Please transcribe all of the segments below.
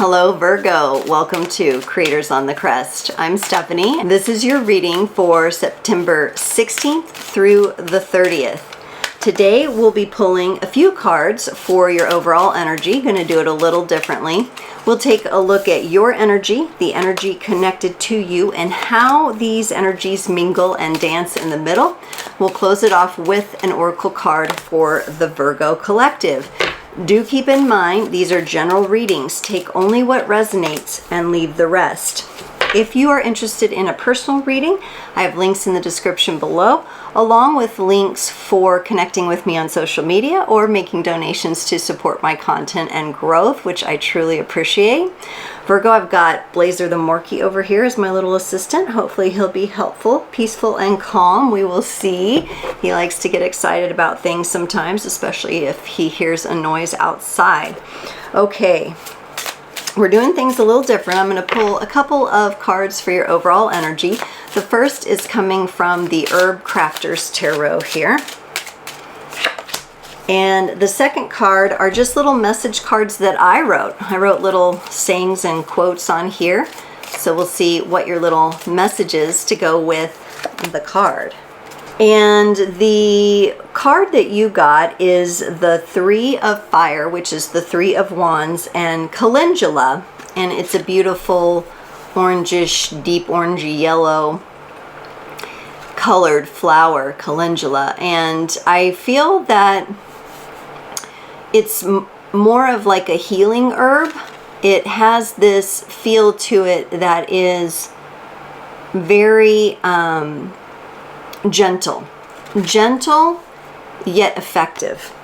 Hello Virgo, welcome to Creators on the Crest. I'm Stephanie. This is your reading for September 16th through the 30th. Today we'll be pulling a few cards for your overall energy. Going to do it a little differently. We'll take a look at your energy, the energy connected to you, and how these energies mingle and dance in the middle. We'll close it off with an oracle card for the Virgo collective. Do keep in mind, these are general readings. Take only what resonates and leave the rest. If you are interested in a personal reading, I have links in the description below, along with links for connecting with me on social media or making donations to support my content and growth, which I truly appreciate. Virgo, I've got Blazer the Morkie over here as my little assistant. Hopefully he'll be helpful, peaceful, and calm. We will see. He likes to get excited about things sometimes, especially if he hears a noise outside. Okay. We're doing things a little different. I'm going to pull a couple of cards for your overall energy. The first is coming from the Herbcrafter's Tarot here. And the second card are just little message cards that I wrote. I wrote little sayings and quotes on here. So we'll see what your little message is to go with the card. And the card that you got is the Three of Fire, which is the Three of Wands, and calendula. And it's a beautiful orangish, deep orangey yellow colored flower, calendula. And I feel that it's more of like a healing herb. It has this feel to it that is very gentle yet effective.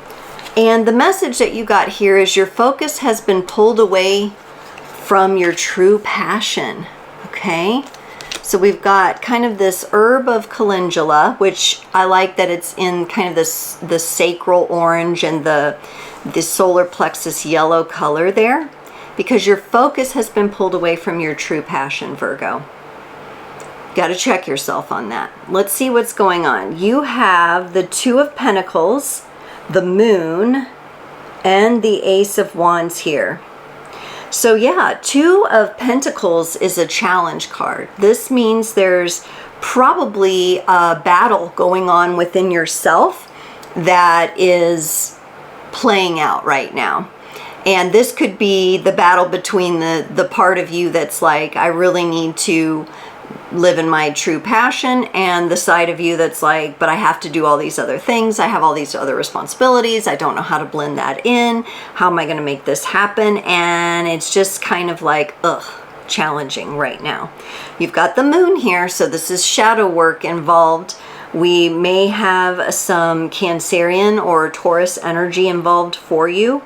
And the message that you got here is your focus has been pulled away from your true passion. Okay, so we've got kind of this herb of calendula, which I like that it's in kind of this the sacral orange and the solar plexus yellow color there, because your focus has been pulled away from your true passion, Virgo. Got to check yourself on that. Let's see what's going on. You have the Two of Pentacles, the Moon, and the Ace of Wands here. So yeah, Two of Pentacles is a challenge card. This means there's probably a battle going on within yourself that is playing out right now. And this could be the battle between the part of you that's like, I really need to live in my true passion, and the side of you that's like, but I have to do all these other things. I have all these other responsibilities. I don't know how to blend that in. How am I going to make this happen? And it's just kind of like, challenging right now. You've got the Moon here, so this is shadow work involved. We may have some Cancerian or Taurus energy involved for you.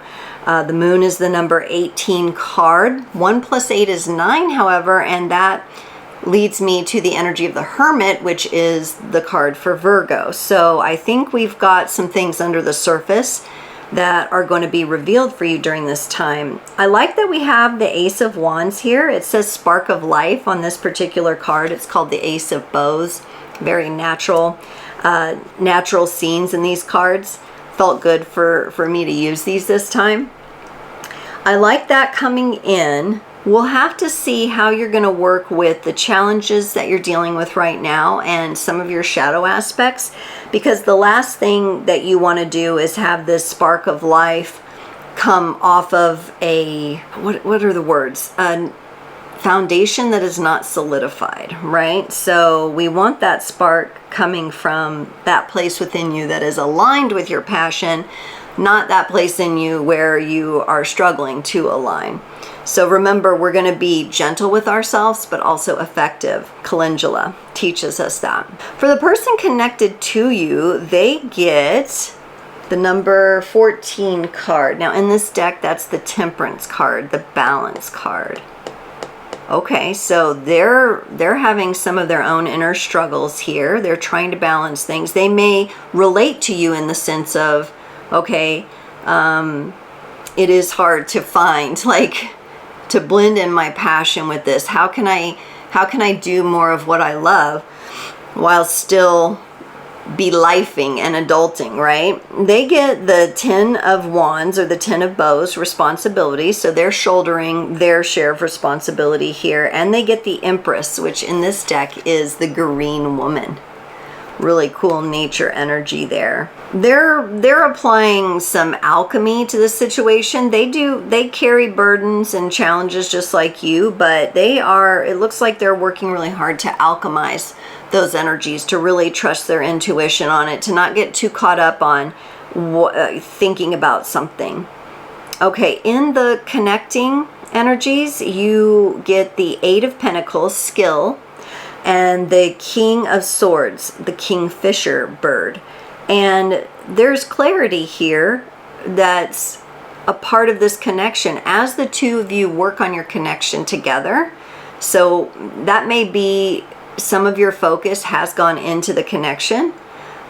The Moon is the number 18 card. 1 + 8 is 9, however, and that leads me to the energy of the Hermit, which is the card for Virgo. So I think we've got some things under the surface that are going to be revealed for you during this time. I like that we have the Ace of Wands here. It says Spark of Life on this particular card. It's called the Ace of Bows. Very natural scenes in these cards. Felt good for me to use these this time. I like that coming in. We'll have to see how you're going to work with the challenges that you're dealing with right now and some of your shadow aspects, because the last thing that you want to do is have this spark of life come off of a, what are the words? A foundation that is not solidified, right? So we want that spark coming from that place within you that is aligned with your passion, not that place in you where you are struggling to align. So remember, we're going to be gentle with ourselves, but also effective. Calendula teaches us that. For the person connected to you, they get the number 14 card. Now in this deck, that's the Temperance card, the Balance card. Okay, so they're having some of their own inner struggles here. They're trying to balance things. They may relate to you in the sense of, okay, it is hard to find, like, to blend in my passion with this. How can I do more of what I love while still be lifing and adulting, right? They get the 10 of Wands or the 10 of Bows responsibility, so they're shouldering their share of responsibility here, and they get the Empress, which in this deck is the green woman. Really cool nature energy there. They're applying some alchemy to the situation. They carry burdens and challenges just like you, but it looks like they're working really hard to alchemize those energies, to really trust their intuition on it, to not get too caught up on thinking about something. Okay, in the connecting energies, you get the 8 of Pentacles, skill, and the King of Swords, the Kingfisher bird. And there's clarity here that's a part of this connection as the two of you work on your connection together. So that may be some of your focus has gone into the connection.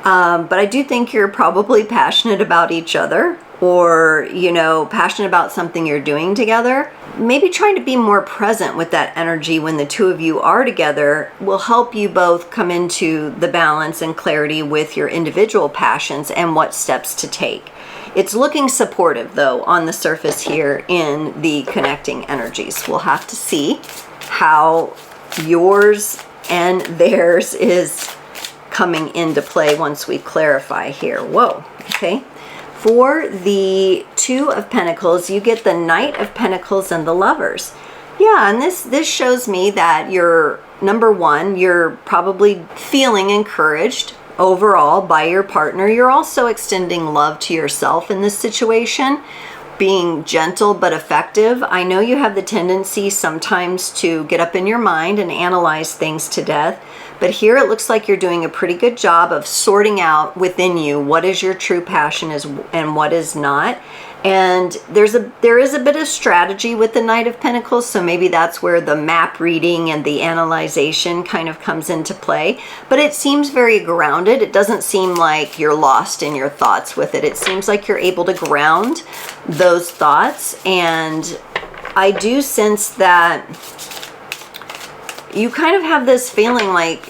But I do think you're probably passionate about each other, or, you know, passionate about something you're doing together. Maybe trying to be more present with that energy when the two of you are together will help you both come into the balance and clarity with your individual passions and what steps to take. It's looking supportive, though, on the surface here in the connecting energies. We'll have to see how yours and theirs is coming into play once we clarify here. Whoa, okay. For the 2 of Pentacles, you get the Knight of Pentacles and the Lovers. Yeah, and this shows me that you're, number one, you're probably feeling encouraged overall by your partner. You're also extending love to yourself in this situation, being gentle but effective. I know you have the tendency sometimes to get up in your mind and analyze things to death, but here it looks like you're doing a pretty good job of sorting out within you what is your true passion and what is not. And there is a bit of strategy with the Knight of Pentacles, so maybe that's where the map reading and the analyzation kind of comes into play. But it seems very grounded. It doesn't seem like you're lost in your thoughts with it. It seems like you're able to ground those thoughts. And I do sense that you kind of have this feeling like,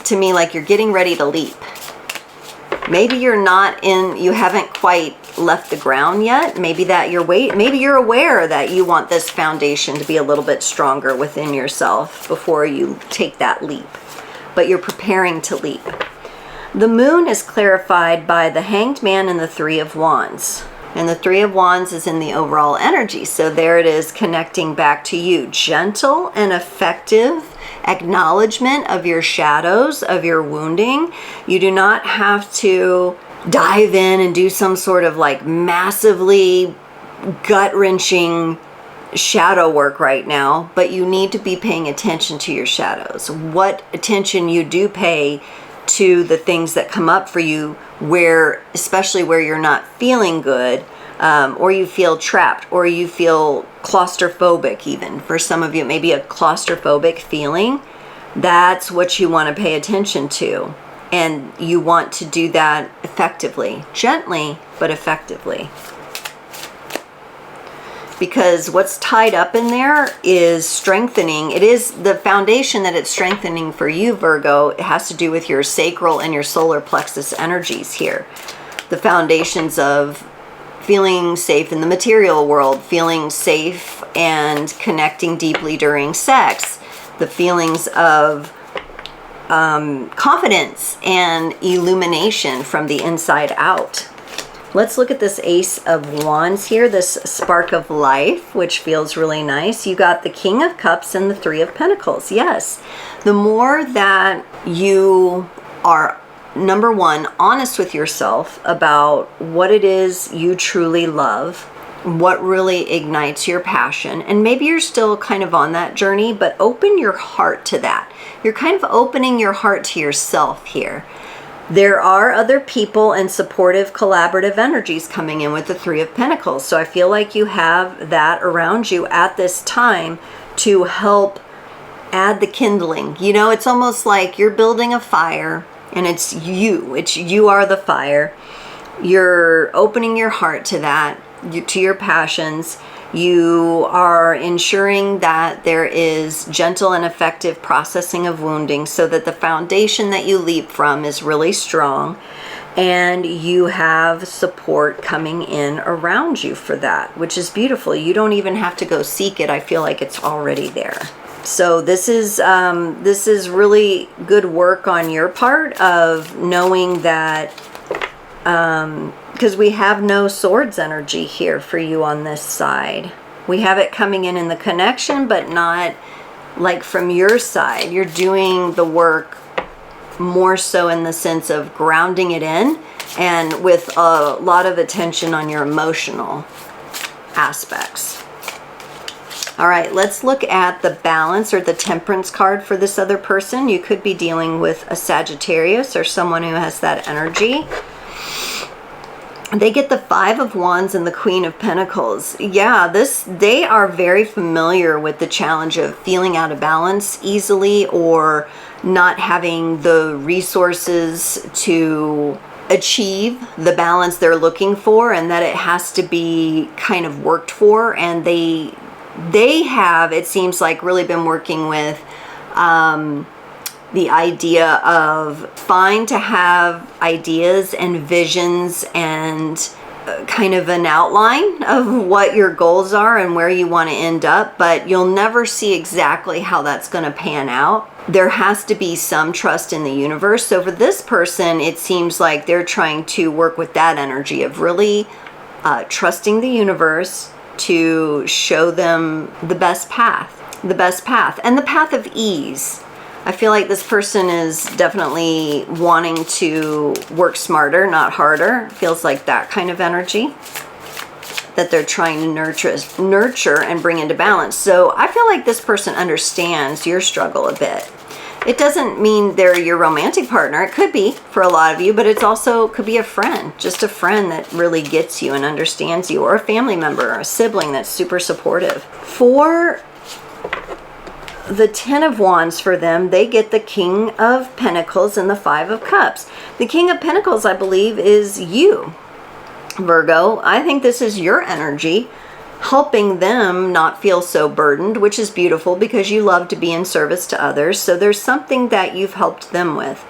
to me, like you're getting ready to leap. Maybe you haven't quite left the ground yet. Maybe that maybe you're aware that you want this foundation to be a little bit stronger within yourself before you take that leap, but you're preparing to leap. The moon is clarified by the Hanged Man and the 3 of Wands. And the 3 of Wands is in the overall energy. So there it is, connecting back to you. Gentle and effective acknowledgement of your shadows, of your wounding. You do not have to dive in and do some sort of like massively gut-wrenching shadow work right now, but you need to be paying attention to your shadows. What attention you do pay to the things that come up for you, especially where you're not feeling good, or you feel trapped, or you feel claustrophobic. Even for some of you, maybe a claustrophobic feeling. That's what you want to pay attention to, and you want to do that effectively, gently but effectively, because what's tied up in there is strengthening. It is the foundation that it's strengthening for you, Virgo. It has to do with your sacral and your solar plexus energies here. The foundations of feeling safe in the material world, feeling safe and connecting deeply during sex, the feelings of confidence and illumination from the inside out. Let's look at this Ace of Wands here, this spark of life, which feels really nice. You got the King of Cups and the 3 of Pentacles. Yes, the more that you are, number one, honest with yourself about what it is you truly love, what really ignites your passion, and maybe you're still kind of on that journey, but open your heart to that. You're kind of opening your heart to yourself here. There are other people and supportive, collaborative energies coming in with the 3 of Pentacles. So I feel like you have that around you at this time to help add the kindling. You know, it's almost like you're building a fire and it's you are the fire. You're opening your heart to that, to your passions. You are ensuring that there is gentle and effective processing of wounding so that the foundation that you leap from is really strong, and you have support coming in around you for that, which is beautiful. You don't even have to go seek it. I feel like it's already there. So this is really good work on your part of knowing that, because we have no swords energy here for you on this side. We have it coming in the connection, but not like from your side. You're doing the work more so in the sense of grounding it in, and with a lot of attention on your emotional aspects. All right, let's look at the balance or the temperance card for this other person. You could be dealing with a Sagittarius or someone who has that energy. They get the Five of Wands and the Queen of Pentacles. Yeah, they are very familiar with the challenge of feeling out of balance easily, or not having the resources to achieve the balance they're looking for, and that it has to be kind of worked for. And they have, it seems like, really been working with the idea of fine to have ideas and visions and kind of an outline of what your goals are and where you want to end up, but you'll never see exactly how that's going to pan out. There has to be some trust in the universe. So for this person, it seems like they're trying to work with that energy of really trusting the universe to show them the best path, and the path of ease. I feel like this person is definitely wanting to work smarter, not harder. Feels like that kind of energy that they're trying to nurture and bring into balance. So I feel like this person understands your struggle a bit. It doesn't mean they're your romantic partner. It could be for a lot of you, but it's also could be a friend, just a friend that really gets you and understands you, or a family member or a sibling that's super supportive. For the Ten of Wands, for them, they get the King of Pentacles and the Five of Cups. The King of Pentacles, I believe, is you, Virgo. I think this is your energy, helping them not feel so burdened, which is beautiful because you love to be in service to others. So there's something that you've helped them with.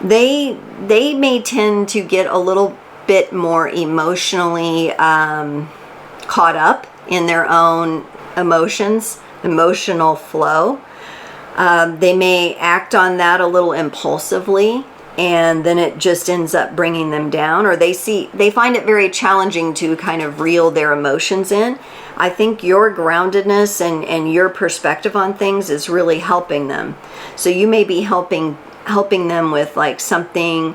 They may tend to get a little bit more emotionally caught up in their own emotions, emotional flow. They may act on that a little impulsively, and then it just ends up bringing them down, or they find it very challenging to kind of reel their emotions in. I think your groundedness and your perspective on things is really helping them. So you may be helping them with like something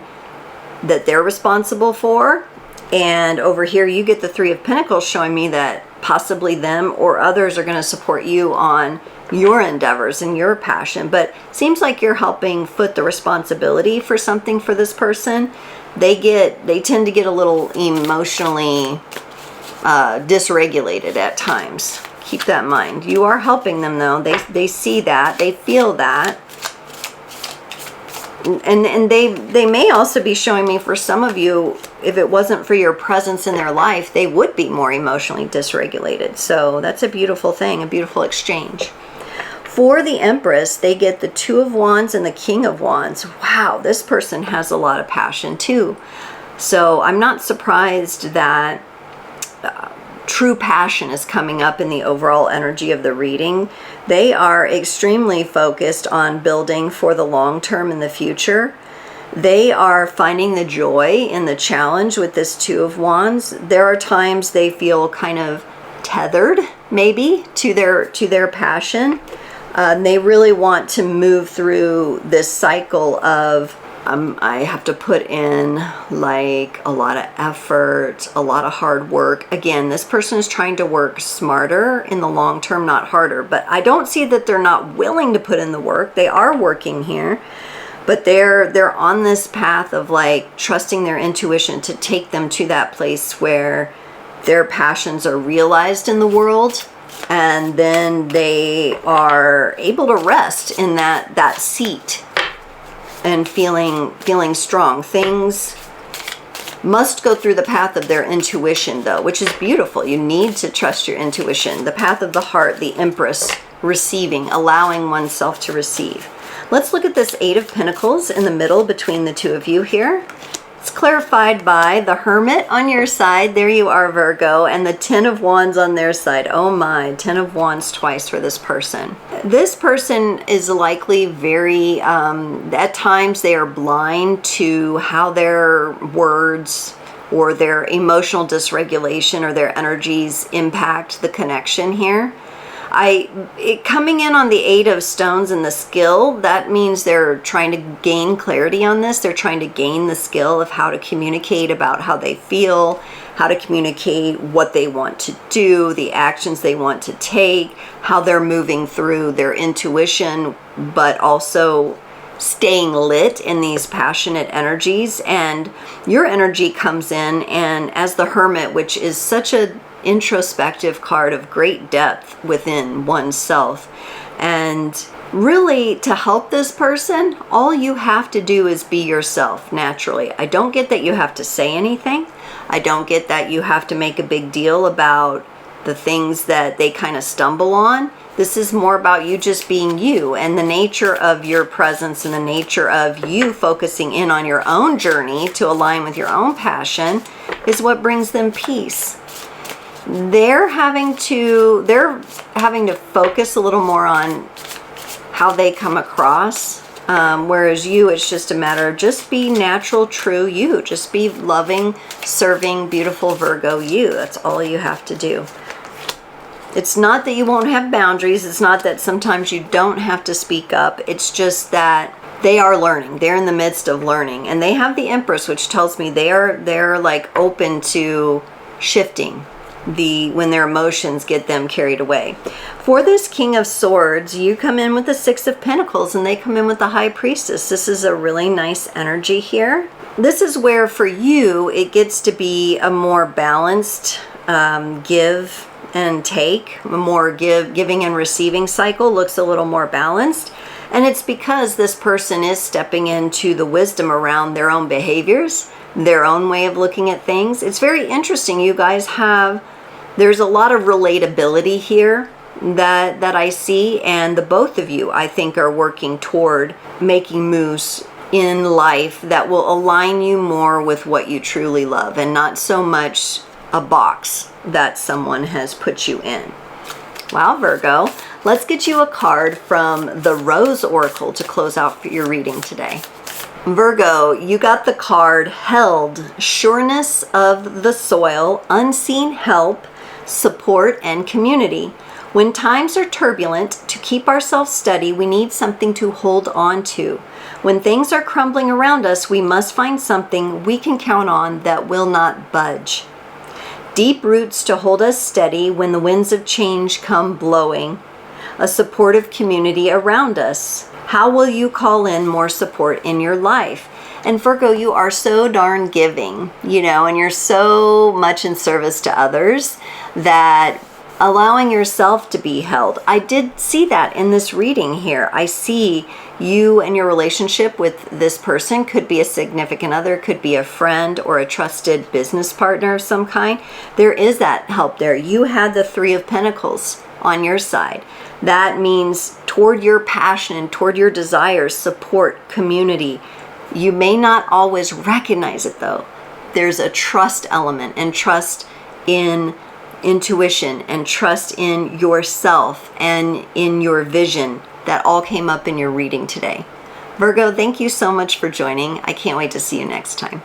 that they're responsible for. And over here you get the Three of Pentacles, showing me that possibly them or others are going to support you on your endeavors and your passion. But seems like you're helping foot the responsibility for something for this person. They tend to get a little emotionally dysregulated at times. Keep that in mind. You are helping them though. They see that, they feel that. And they may also be showing me, for some of you, if it wasn't for your presence in their life, they would be more emotionally dysregulated. So that's a beautiful thing, a beautiful exchange. For the Empress, they get the Two of Wands and the King of Wands. Wow, this person has a lot of passion too. So I'm not surprised that true passion is coming up in the overall energy of the reading. They are extremely focused on building for the long term in the future. They are finding the joy in the challenge with this Two of Wands. There are times they feel kind of tethered maybe to their passion. They really want to move through this cycle of I have to put in like a lot of effort, a lot of hard work. Again, this person is trying to work smarter in the long term, not harder. But I don't see that they're not willing to put in the work. They are working here, but they're on this path of like trusting their intuition to take them to that place where their passions are realized in the world. And then they are able to rest in that seat and feeling strong. Things must go through the path of their intuition, though, which is beautiful. You need to trust your intuition. The path of the heart, the Empress, receiving, allowing oneself to receive. Let's look at this Eight of Pentacles in the middle between the two of you here. It's clarified by the Hermit on your side. There you are, Virgo, and the Ten of Wands on their side. Oh my, Ten of Wands twice for this person. This person is likely very, at times they are blind to how their words or their emotional dysregulation or their energies impact the connection here. Coming in on the Eight of Stones and the skill, that means they're trying to gain clarity on this. They're trying to gain the skill of how to communicate about how they feel, how to communicate what they want to do, the actions they want to take, how they're moving through their intuition, but also staying lit in these passionate energies. And your energy comes in, and as the Hermit, which is such a introspective card of great depth within oneself, and really to help this person, all you have to do is be yourself naturally. I don't get that you have to say anything. I don't get that you have to make a big deal about the things that they kind of stumble on. This is more about you just being you, and the nature of your presence and the nature of you focusing in on your own journey to align with your own passion is what brings them peace. They're having to focus a little more on how they come across, whereas you, it's just a matter of just be natural, true you. Just be loving, serving, beautiful Virgo you. That's all you have to do. It's not that you won't have boundaries. It's not that sometimes you don't have to speak up. It's just that they are learning. They're in the midst of learning, and they have the Empress, which tells me they're like open to shifting when their emotions get them carried away. For this King of Swords, you come in with the Six of Pentacles, and they come in with the High Priestess. This is a really nice energy here. This is where for you it gets to be a more balanced give and take, a more giving and receiving cycle. Looks a little more balanced, and it's because this person is stepping into the wisdom around their own behaviors, their own way of looking at things. It's very interesting. You guys there's a lot of relatability here that I see, and the both of you, I think, are working toward making moves in life that will align you more with what you truly love, and not so much a box that someone has put you in. Wow, Virgo, let's get you a card from the Rose Oracle to close out your reading today. Virgo, you got the card Held, Sureness of the Soil, Unseen Help, Support, and Community. When times are turbulent, to keep ourselves steady, we need something to hold on to. When things are crumbling around us, we must find something we can count on that will not budge. Deep roots to hold us steady when the winds of change come blowing. A supportive community around us. How will you call in more support in your life? And Virgo, you are so darn giving, and you're so much in service to others that allowing yourself to be held. I did see that in this reading here. I see you and your relationship with this person. Could be a significant other, could be a friend or a trusted business partner of some kind. There is that help there. You had the Three of Pentacles on your side. That means toward your passion and toward your desires, support, community. You may not always recognize it, though. There's a trust element, and trust in intuition, and trust in yourself and in your vision that all came up in your reading today. Virgo, thank you so much for joining. I can't wait to see you next time.